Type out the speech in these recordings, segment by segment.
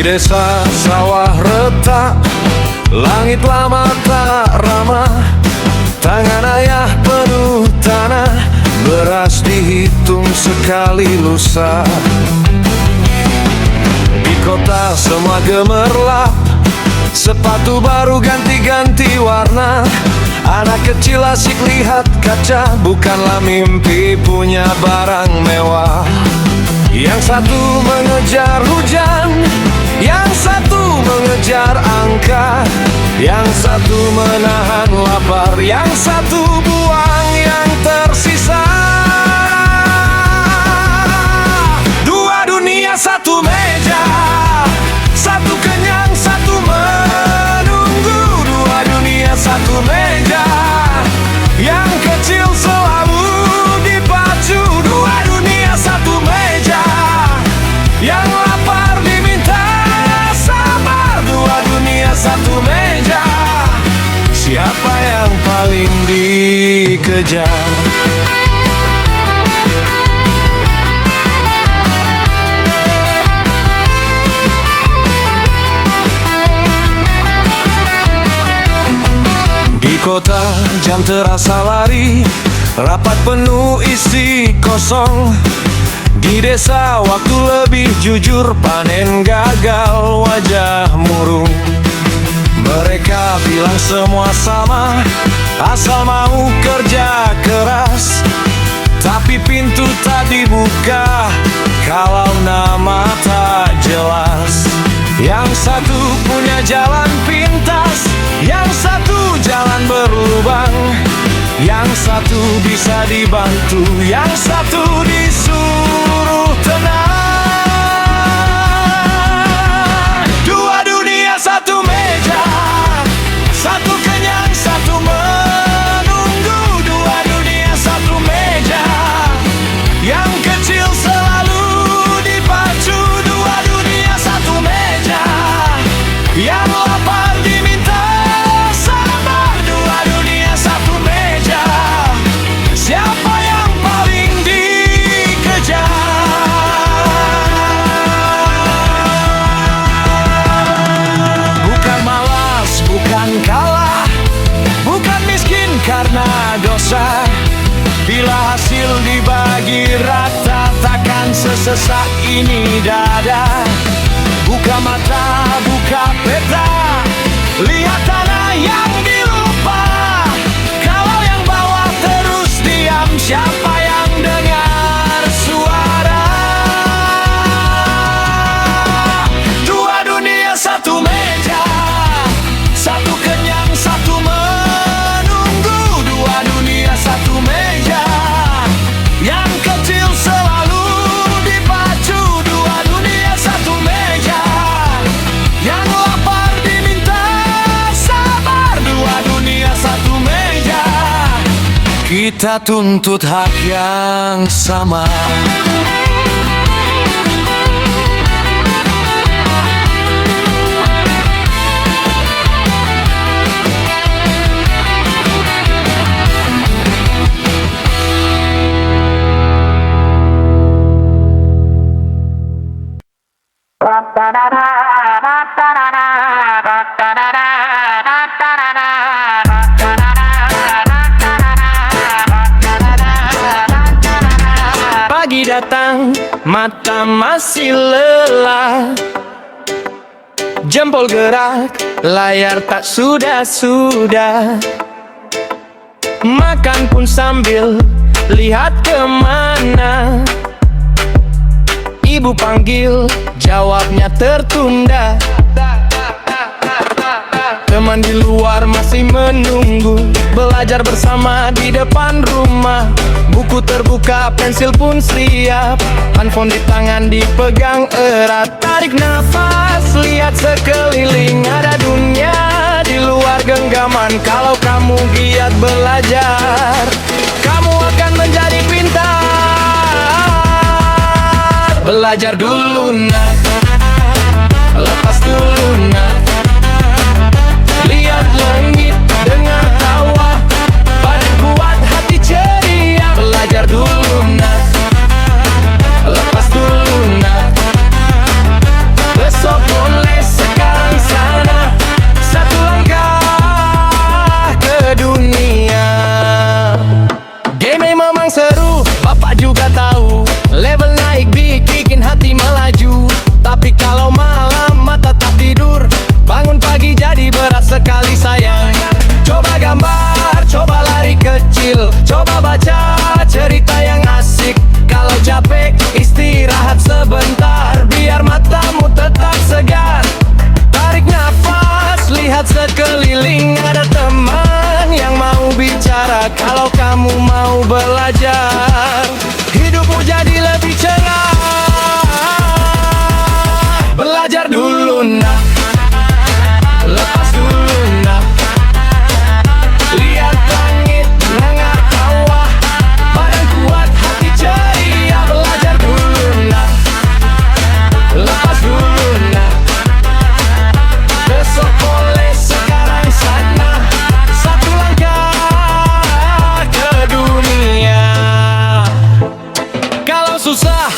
desa sawah retak, langit lama tak ramah. Tangan ayah penuh tanah, beras dihitung sekali lusa. Di kota semua gemerlap, sepatu baru ganti-ganti warna. Anak kecil asik lihat kaca, bukanlah mimpi punya barang mewah. Yang satu mengejar hujan, yang satu mengejar angka, yang satu menahan lapar, yang satu buang yang tersisa. Dua dunia satu meja, satu kenyang satu menunggu. Dua dunia satu meja, yang kecil selalu dipacu. Dua dunia satu meja, yang lapar diminta sabar. Dua dunia satu meja, siapa yang paling dikejar? Di kota jam terasa lari, rapat penuh isi kosong. Di desa waktu lebih jujur, panen gagal wajah murung. Mereka bilang semua sama, asal mau kerja keras. Tapi pintu tak dibuka kalau nama tak jelas. Yang satu punya jalan pintas, yang satu jalan berlubang, yang satu bisa dibantu, yang satu disuruh tenang. Dua dunia satu meja, satu kenyang satu menunggu. Dua dunia satu meja, yang kecil selalu dipacu. Dua dunia satu meja, yang lapar diminta sabar. Dua dunia satu meja, siapa yang paling dikejar? Bukan malas, bukan kalah, bukan miskin karena dosa. Bila hasil dibagi rata, takkan sesesak ini dada. Buka mata, buka peta, lihat tanah yang dilupa. Kalau yang bawah terus diam, siapa yang dengar suara? Dua dunia satu meja, satu kenyang satu menunggu. Dua dunia satu meja, yang kecil selalu dipacu. Dua dunia satu meja, yang lapar diminta sabar. Dua dunia satu meja, kita tuntut hak yang sama. Pagi datang, mata masih lelah, jempol gerak, layar tak sudah-sudah. Makan pun sambil lihat kemana. Ibu panggil, jawabnya tertunda. Teman di luar masih menunggu, belajar bersama di depan rumah. Buku terbuka, pensil pun siap, handphone di tangan dipegang erat. Tarik nafas, lihat sekeliling, ada dunia di luar genggaman. Kalau kamu giat belajar, kamu akan menjadi pintar. Belajar dulu nak, lepas dulu nak. Lihat langit dengan tawa, badan kuat hati ceria. Belajar dulu nak, lepas dulu nak. Besok pun Walau malam mata tak tidur, bangun pagi jadi berat sekali sayang. Coba gambar, coba lari kecil, coba baca cerita yang asik. Kalau capek istirahat sebentar, biar matamu tetap segar. Tarik nafas, lihat sekeliling, ada teman yang mau bicara. Kalau kamu mau belajar, hidupmu jadi lebih cerah. Belajar dulu nak, lepas dulu nak, lihat langit, dengar tawa, badan kuat, hati ceria. Belajar dulu nak, lepas dulu nak, besok boleh, sekarang sana. Satu langkah ke dunia. Kalau susah,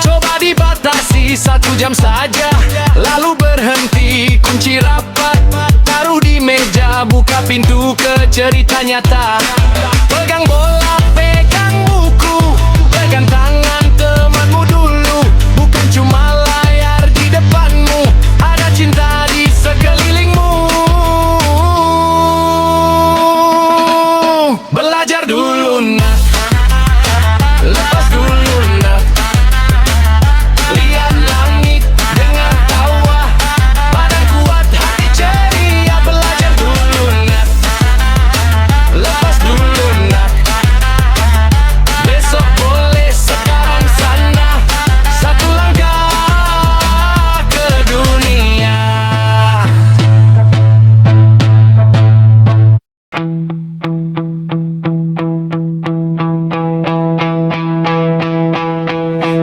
coba dibatasi 1 jam saja, lalu berhenti, kunci rapat, taruh di meja, buka pintu ke cerita nyata. Pegang bola, pegang buku, pegang tangan temanmu dulu. Bukan cuma layar di depanmu, ada cinta di sekelilingmu. Belajar dulu nak, lepas dulu nak, lihat langit, dengar tawa, badan kuat, hati ceria. Belajar dulu nak, lepas dulu nak, besok boleh, sekarang sana. Satu langkah ke dunia.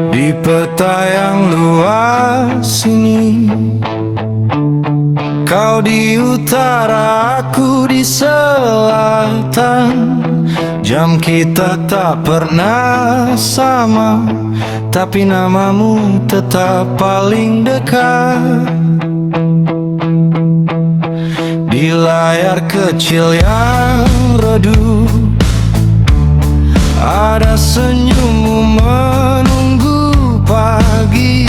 Di peta yang luas ini, kau di utara, aku di selatan. Jam kita tak pernah sama, tapi namamu tetap paling dekat. Di layar kecil yang redup, ada senyummu menunggu pagi.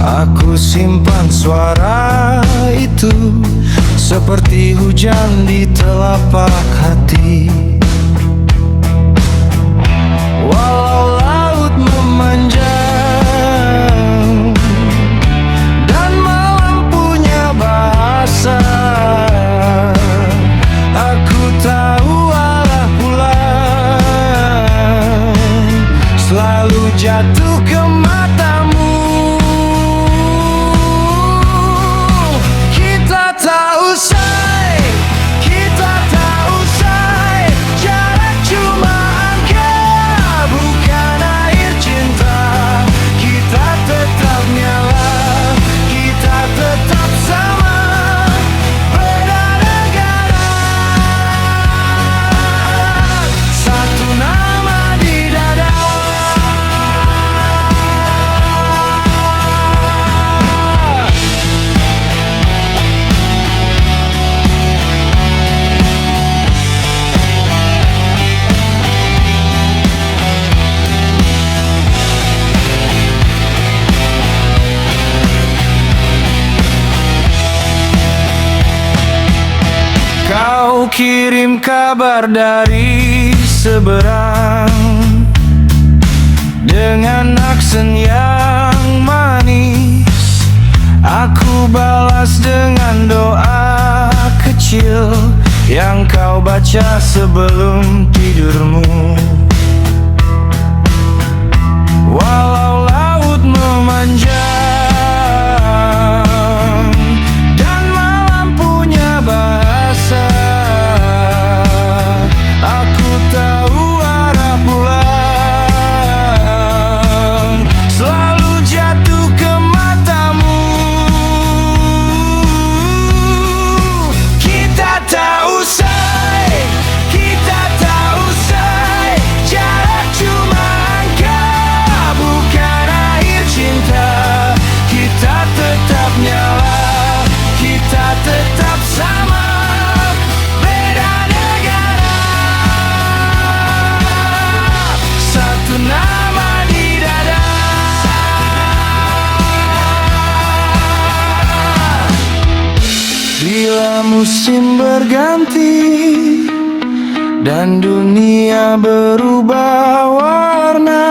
Aku simpan suara itu, seperti hujan di telapak hati. Walau laut memanjang dan malam punya bahasa, aku tahu arah pulang selalu jatuh ke matamu. Kita tak usai, kita tak usai, jarak cuma angka, bukan air cinta. Kita tetap nyala, kita tetap sama, beda negara, satu nama di dada. Kau kirim kabar dari seberang dengan aksen yang manis. Aku balas dengan doa kecil yang kau baca sebelum tidurmu. Walau laut memanjang dan malam punya bahasa, aku tahu arah pulang selalu jatuh ke matamu. Kita tak usai, kita tak usai, jarak cuma angka, bukan air cinta. musim berganti dan dunia berubah warna,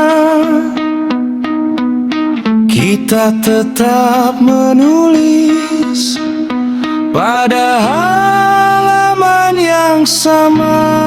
kita tetap menulis pada halaman yang sama.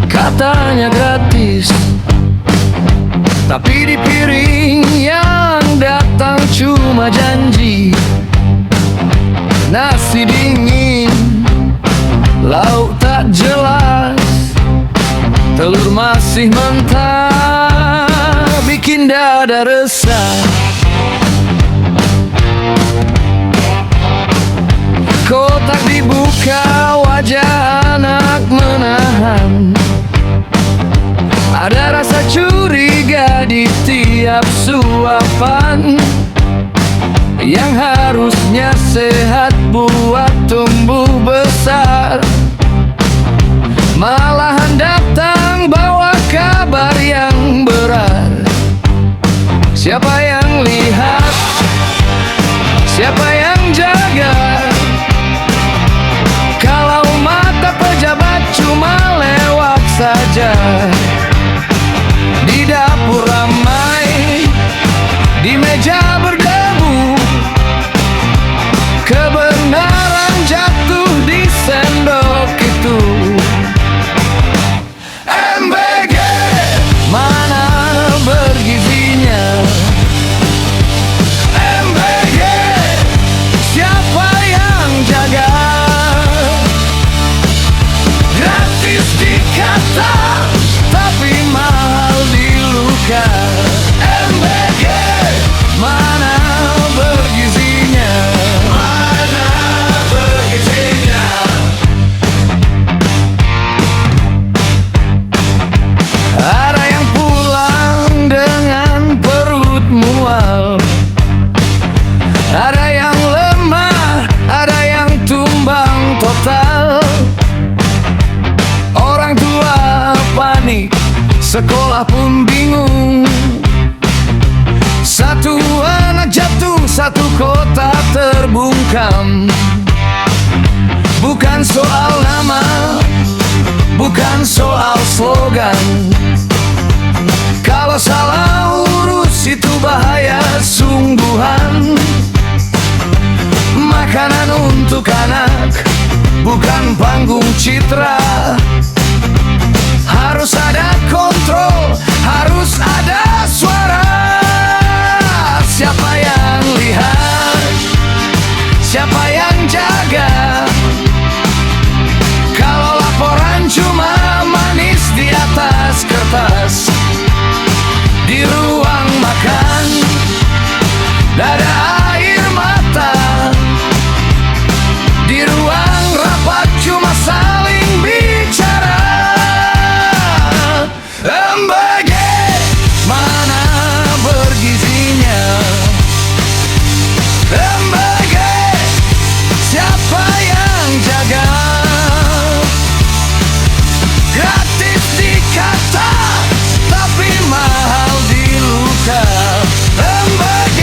Katanya gratis, tapi di piring yang datang cuma janji. Nasi dingin, lauk tak jelas, telur masih mentah, bikin dada resah. Kotak dibuka, wajah anak menahan. Ada rasa curiga di tiap suapan yang harusnya sehat buat tumbuh besar, malahan datang bawa kabar yang berat. Siapa yang lihat? Siapa yang jaga? Kalau mata pejabat cuma lewat saja. Di dapur ramai, di meja berdebu, kebenaran jatuh di sendok itu. MBG, mana bergizinya? MBG, siapa yang jaga? Gratis dikata, tapi mahal di luka. MBG, mana bergizinya? Mana bergizinya? Ada yang pulang dengan perut mual, ada yang lemah, ada yang tumbang total. Orang tua panik, sekolah pun bingung. Satu anak jatuh, satu kota terbungkam. Bukan soal nama, bukan soal slogan. Kalau salah urus itu bahaya sungguhan. Makanan untuk anak, bukan panggung citra. Harus ada kontrol, harus ada suara. Siapa yang lihat? Siapa yang jaga? Kalau laporan cuma manis di atas kertas, di ruang makan dada air mata, di ruang rapat cuma saling bicara. MBG, mana bergizinya? MBG, siapa yang jaga? Gratis dikata, tapi mahal di luka. MBG,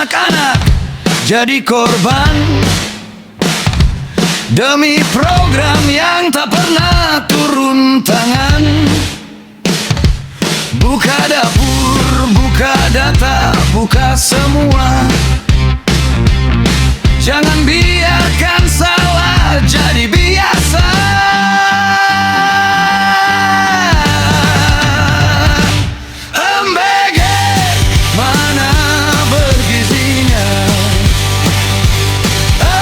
anak-anak jadi korban demi program yang tak pernah turun tangan. Buka dapur, buka data, buka semua. Jangan biarkan salah jadi biasa. MBG mana bergizinya?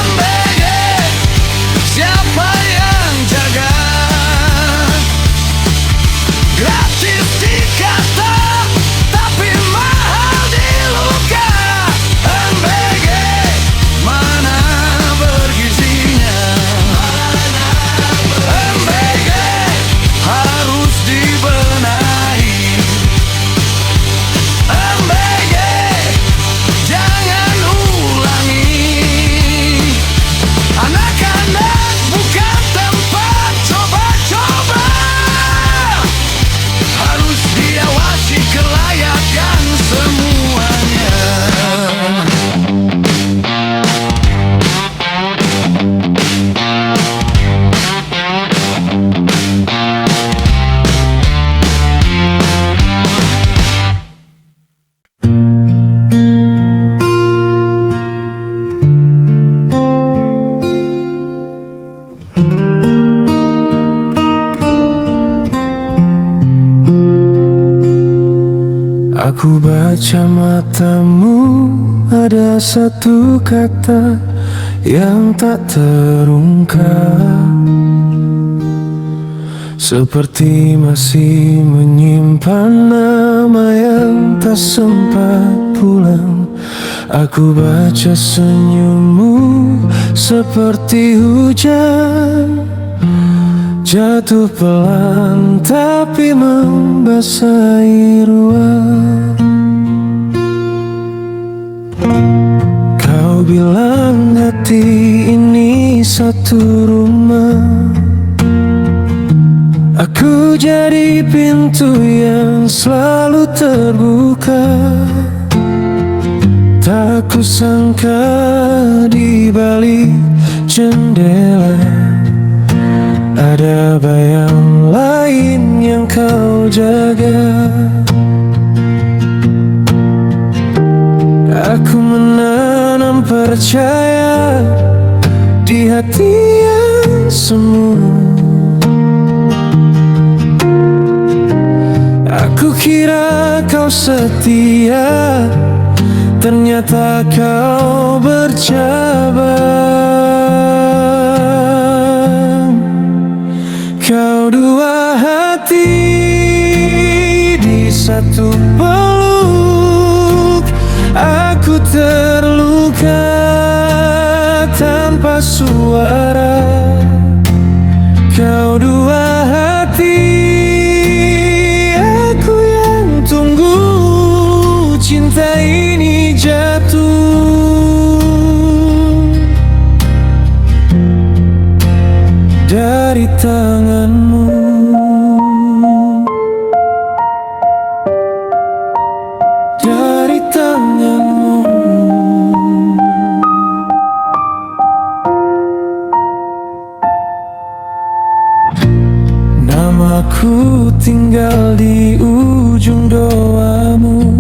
MBG siapa yang jaga? Gratis dikata tapi mahal di luka. MBG mana bergizinya? MBG harus dibenahi. MBG jangan ulangi. Anak-anak bukan tempat coba-coba, harus diawasi kelayakan semuanya. Aku baca matamu, ada satu kata yang tak terungkap, seperti masih menyimpan nama yang tak sempat pulang. Aku baca senyummu seperti hujan, jatuh pelan tapi membasahi ruang. Kau bilang hati ini satu rumah. Aku jadi pintu yang selalu terbuka. Tak kusangka di balik jendela ada bayang lain yang kau jaga. Aku menanam percaya di hati yang semu. Aku kira kau setia, ternyata kau bercabang. Kau dua hati di satu peluk. Aku terluka tanpa suara. Kau dua hati, aku yang tunggu cinta ini jatuh dari tanganmu. Dari tanganmu. Namaku tinggal di ujung doamu,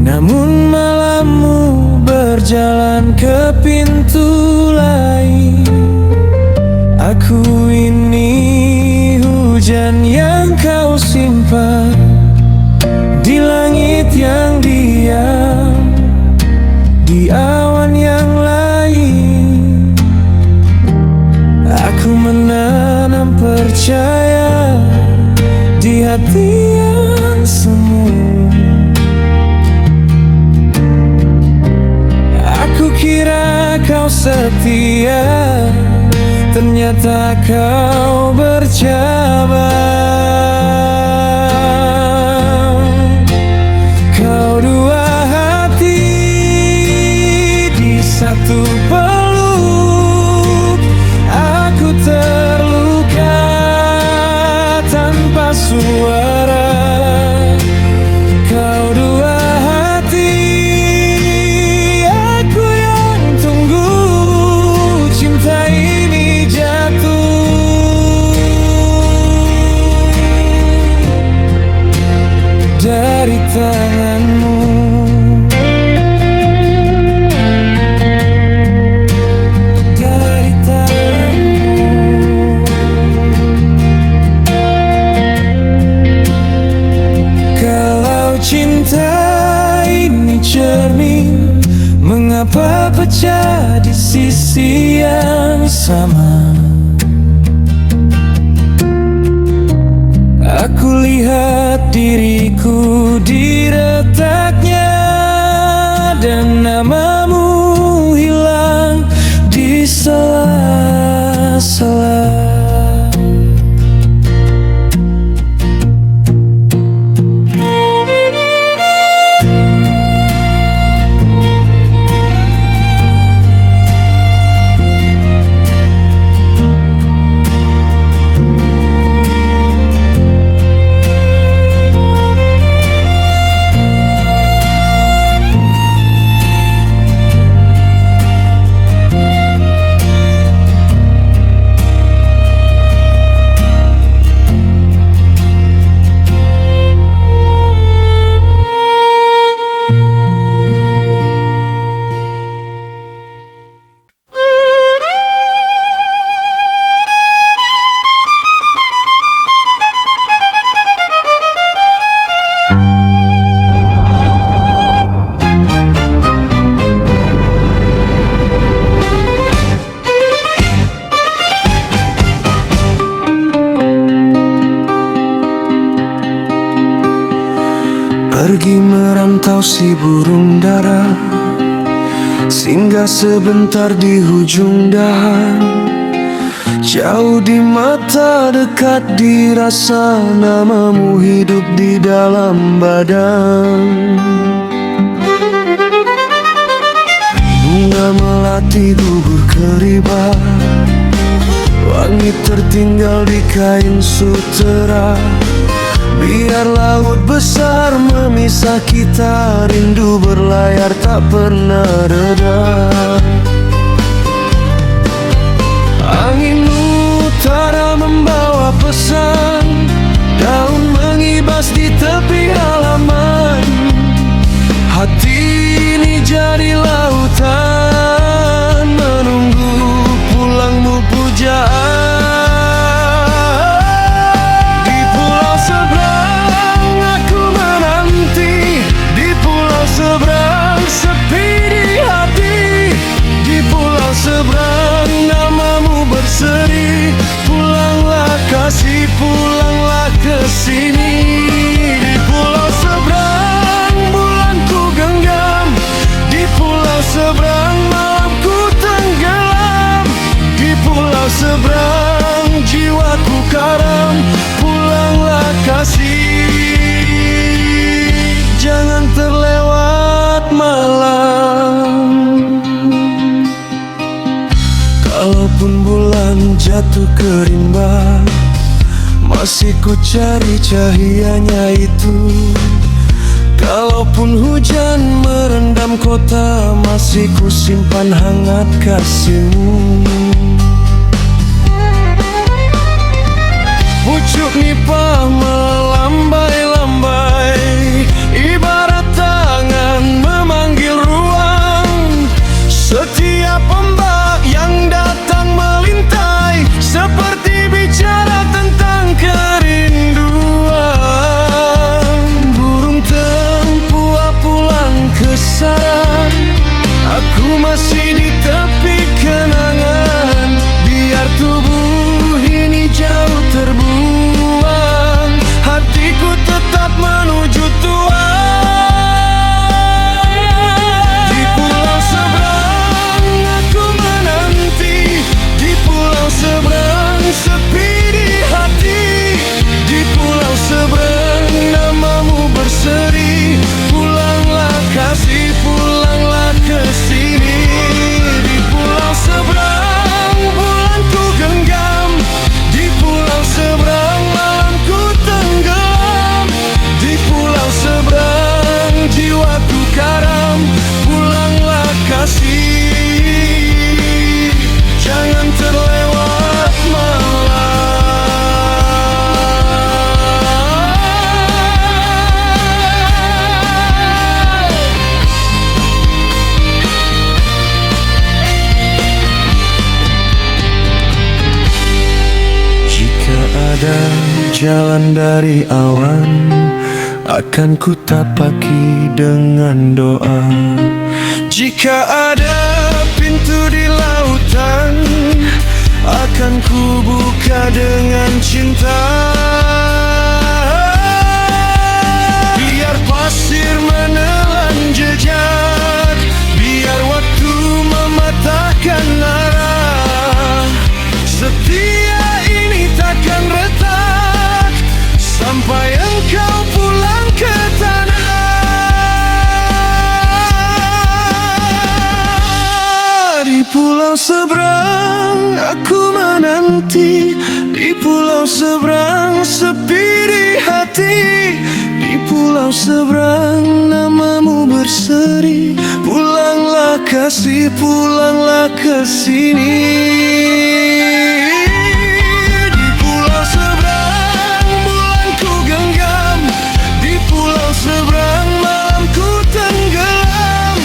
namun malammu berjalan ke pintu lain. Aku ini hujan yang kau simpan di langit yang diam, di awan yang lain. Aku menanam percaya di hati yang semu. Aku kira kau setia, ternyata kau bercabang. Kau dua hati di satu peluk. Aku terluka tanpa suara. Kau dua hati, dari tanganmu. Dari tanganmu. Kalau cinta ini cermin, mengapa pecah di sisi yang sama? Aku lihat diriku di retaknya, dan namamu hilang di sela-sela. Pergi merantau si burung dara, singgah sebentar di ujung dahan. Jauh di mata, dekat dirasa, namamu hidup di dalam badan. Bunga melati gugur keribat, wangi tertinggal di kain sutera. Biar laut besar memisah kita, rindu berlayar tak pernah reda. Angin utara membawa pesan, daun mengibas di tepi halaman. Hati ini jadi lautan, menunggu pulangmu pujaan. Pulanglah kasih, pulanglah ke sini. Di pulau seberang bulanku genggam, di pulau seberang malamku tenggelam, di pulau seberang jiwaku karam. Pulanglah kasih, jangan terlewat malam. Kalaupun bulan jatuh ke rimba, masih ku cari cahayanya itu. Kalaupun hujan merendam kota, masih ku simpan hangat kasihmu. Pucuk nipah melambai-lambai, ibarat tangan memanggil ruang. Setiap ombak yang datang melintai, seperti bicara tentang kerinduan. Burung tempua pulang ke sarang, aku masih di tepi kenangan. Biar tubuh ini jauh terbuang, hatiku tetap menuju Tuhan. Di pulau seberang aku menanti, di pulau seberang sepi di hati. Di pulau seberang namamu berseri. Pulanglah kasih, pulanglah ke sini. Di pulau seberang bulanku genggam, di pulau seberang malamku tenggelam, di pulau seberang jiwaku karam. Pulanglah kasih, jangan terlewat malam. ada jalan dari awan, akan ku tapaki dengan doa. Jika ada pintu di lautan, akan ku buka dengan cinta. Biar pasir menelan jejak, biar waktu mematahkan arah, setia ini takkan retak sampai engkau pulang ke tanah. Di pulau seberang aku menanti, di pulau seberang sepi di hati, di pulau seberang namamu berseri. Pulanglah kasih, pulanglah ke sini. Di pulau seberang bulan ku genggam, di pulau seberang malam ku tenggelam,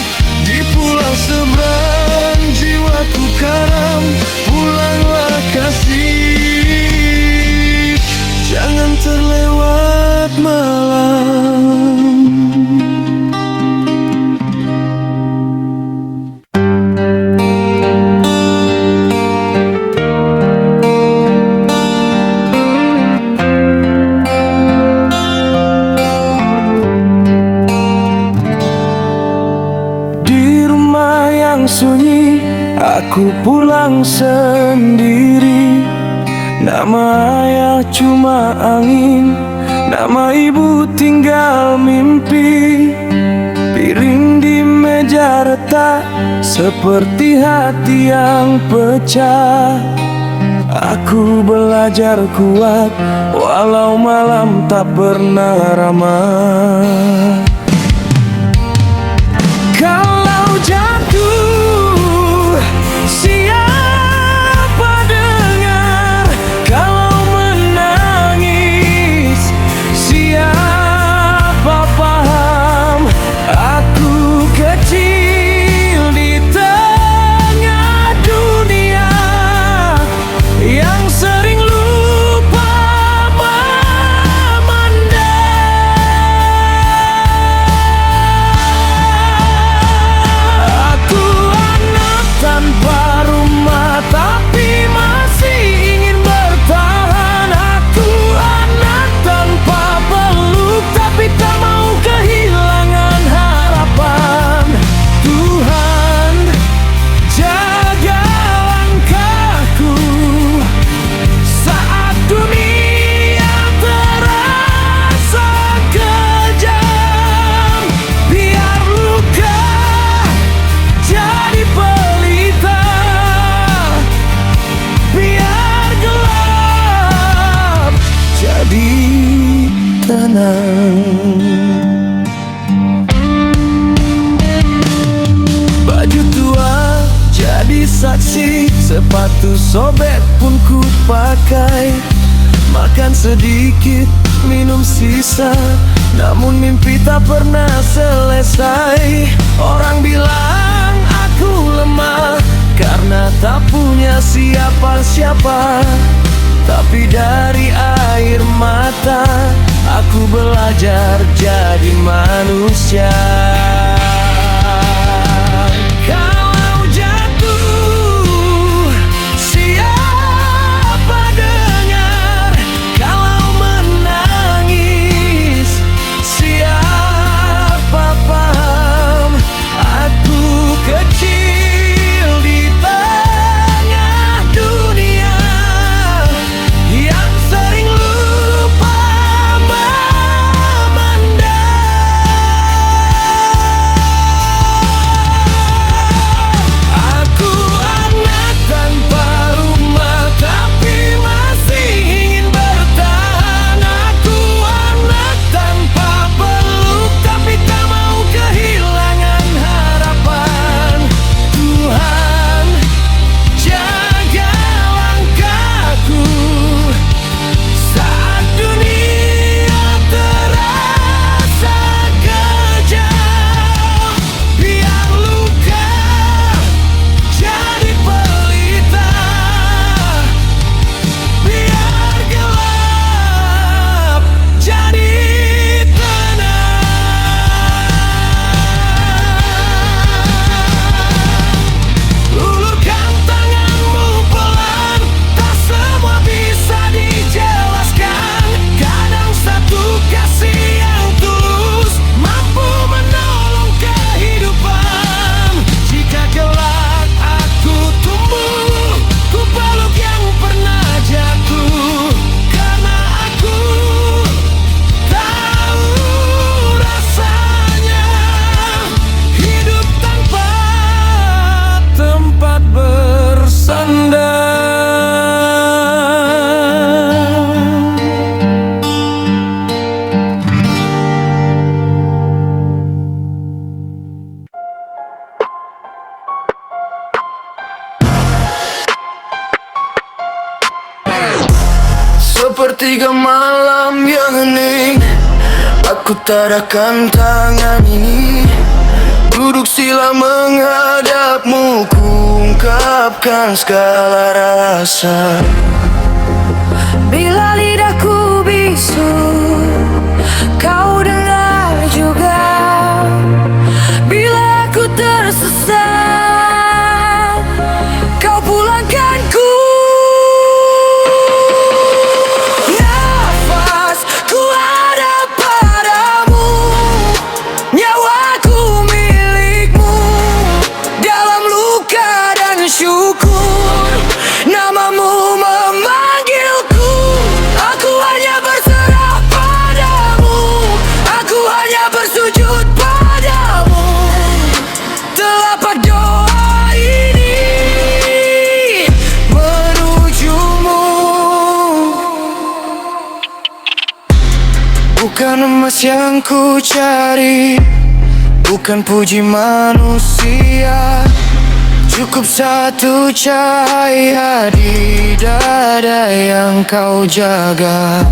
di pulau seberang jiwaku karam. Pulanglah kasih, jangan terlewat malam. Di rumah yang sunyi aku pulang sendiri. Nama ayah cuma angin, nama ibu tinggal mimpi. Piring di meja retak seperti hati yang pecah. Aku belajar kuat walau malam tak pernah ramah. Kalau jatuh siapa dengar, kalau menangis siapa paham. Aku kecil di tengah dunia yang sering lupa memandang. Aku anak tanpa rumah tapi masih ingin bertahan. Aku anak tanpa peluk tapi tak mau kehilangan harapan. Tuhan, jaga langkahku saat dunia terasa kejam. Biar luka jadi pelita, biar gelap jadi tenang. Baju tua jadi saksi, sepatu sobek pun ku pakai. Makan sedikit, minum sisa, namun mimpi tak pernah selesai. Orang bilang aku lemah karena tak punya siapa-siapa, tapi dari air mata aku belajar jadi manusia. Kalau jatuh siapa dengar, kalau menangis siapa paham. Aku kecil di tengah dunia yang sering lupa memandang. Aku tadahkan tangan ini, duduk sila menghadapmu, ku ungkapkan segala rasa. Bila lidahku bisu, kau dengar juga. Bila aku tersesat, kau pulangkanku. Nafasku ada padamu, nyawaku milikmu. Dalam luka dan syukur, namamu memanggilku. Aku hanya berserah padamu, aku hanya bersujud padamu. Telapak doa ini menujumu. Bukan emas yang ku cari, bukan puji manusia, cukup satu cahaya di dada yang kau jaga.